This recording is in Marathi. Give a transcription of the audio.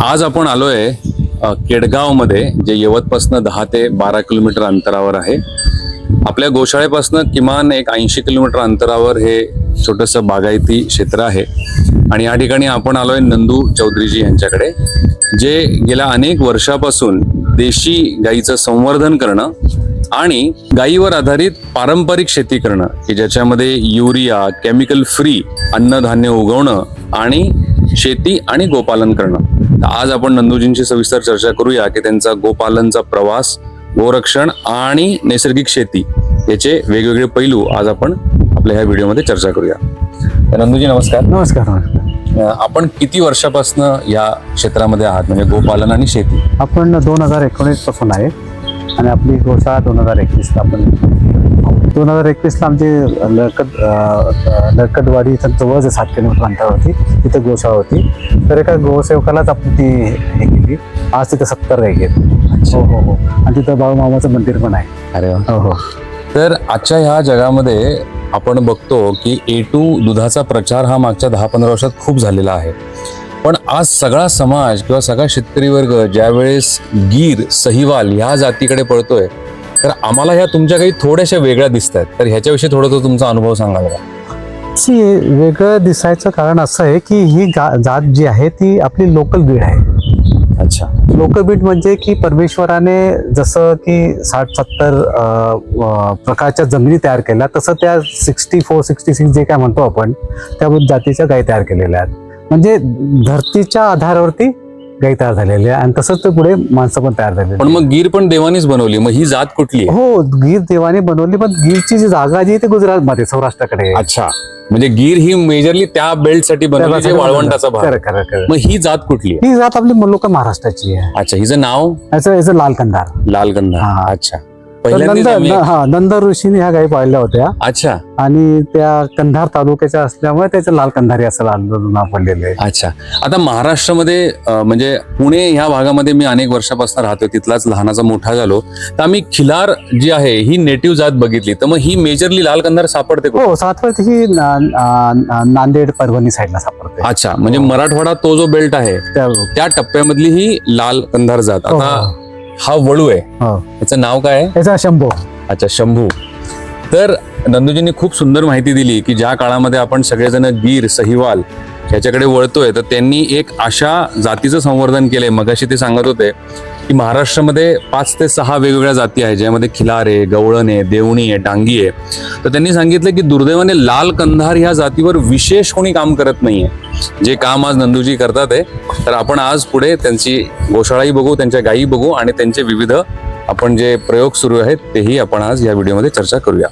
आज आपण आलोय केडगावमध्ये, जे यवतपासून 10 ते 12 किलोमीटर अंतरावर आहे. आपल्या गोशाळेपासून किमान एक 80 किलोमीटर अंतरावर हे छोटंसं बागायती क्षेत्र आहे. आणि या ठिकाणी आपण आलोय नंदू चौधरीजी यांच्याकडे, जे गेल्या अनेक वर्षापासून देशी गाईचं संवर्धन करणं आणि गायीवर आधारित पारंपरिक शेती करणं, की ज्याच्यामध्ये युरिया, केमिकल फ्री अन्नधान्य उगवणं आणि शेती आणि गोपालन करणं. आज आपण नंदूजींची सविस्तर चर्चा करूया की त्यांचा गोपालनचा प्रवास, गोरक्षण आणि नैसर्गिक शेती याचे वेगवेगळे पैलू आज आपण आपल्या ह्या व्हिडिओमध्ये चर्चा करूया. नंदूजी नमस्कार. नमस्कार. आपण किती वर्षापासून या क्षेत्रामध्ये आहात, म्हणजे गोपालन आणि शेती? आपण 2019 पासून आहे आणि आपली गोशाळा 2021ला आपण 2021ला आमची लडकटवाडी इथं जवळच 7 किलोमीटर अंतरावरती तिथे गोशाळा होती. तर एका गोसेवकालाच आपण ती हे केली. आज तिथे 70 गाई आहेत. हो हो हो. आणि तिथं बाळूमामाचं मंदिर पण आहे. अरे वा. हो हो. तर आजच्या ह्या जगामध्ये आपण बघतो की A2 दुधाचा प्रचार हा मागच्या 10-15 वर्षात खूप झालेला आहे. पण आज सगळा समाज किंवा सगळा शेतकरी वर्ग ज्यावेळेस गीर, सहीवाल ह्या जातीकडे पळतोय, तर आम्हाला ह्या तुमच्या काही थोड्याशा वेगळ्या दिसत आहेत. तर ह्याच्याविषयी थोडं तुमचा अनुभव सांगाल का? वेगळं दिसायचं कारण असं आहे की ही जात जी आहे ती आपली लोकल ब्रीड आहे. अच्छा. लोकल ब्रीड म्हणजे की परमेश्वराने जसं की 60-70 प्रकारच्या जमिनी तयार केल्या, तसं त्या 64-66 जे काय म्हणतो आपण त्या जातीच्या गायी तयार केलेल्या आहेत. म्हणजे धरतीच्या आधारावरती गायी तयार झालेली आहे आणि तसंच ते पुढे माणसं पण तयार झालेली. पण मग गीर पण देवानीच बनवली, मग ही जात कुठली आहे? हो, गीर देवाने बनवली, पण गीरची जी जागा जी आहे ती गुजरातमध्ये, सौराष्ट्राकडे आहे. अच्छा, म्हणजे गीर ही मेजरली त्या बेल्ट साठी बनवली, जे वाळवंटाचा भाग. खरं. मग ही जात कुठली आहे? ही जात आपली लोक महाराष्ट्राची आहे. अच्छा, हिचं नाव याचं लाल कंधार. लाल कंधार. हा. अच्छा. नंद ऋषीने ह्या गायी पाळल्या होत्या. अच्छा. आणि त्या कंधार तालुक्याच्या असल्यामुळे त्याचं लाल कंधारी असं नाव पडलेलं आहे. अच्छा. आता महाराष्ट्रामध्ये म्हणजे पुणे ह्या भागामध्ये मी अनेक वर्षापासून राहतोय, तिथलाच लहानाचा मोठा झालो. तर आम्ही खिलार जी आहे ही नेटिव्ह जात बघितली. तर मग ही मेजरली लाल कंधार सापडते? हो, सातवत ही नांदेड, परभणी साईडला सापडते. अच्छा, म्हणजे मराठवाडा तो जो बेल्ट आहे त्या टप्प्यामधली ही लाल कंधार जात. आता हा वळू आहे, याचं नाव काय आहे? याचा शंभू. अच्छा, शंभू. तर नंदूजींनी खूप सुंदर माहिती दिली की ज्या काळामध्ये आपण सगळेजण गीर, सहीवाल याच्याकडे वळतोय, तर त्यांनी एक अशा जातीचं संवर्धन केलंय. मगाशी ते सांगत होते की महाराष्ट्रामध्ये 5 ते 6 वेगवेगळ्या जाती आहेत, ज्यामध्ये खिलार आहे, गवळण आहे, देवणी आहे, डांगी आहे. तर त्यांनी सांगितलं की दुर्दैवाने लाल कंधार ह्या जातीवर विशेष कोणी काम करत नाहीये, जे काम आज नंदूजी करतात आहे. तर आपण आज पुढे त्यांची गोशाळाही बघू, त्यांच्या गायी बघू आणि त्यांचे विविध आपण जे प्रयोग सुरू आहेत तेही आपण आज या व्हिडिओमध्ये चर्चा करूया.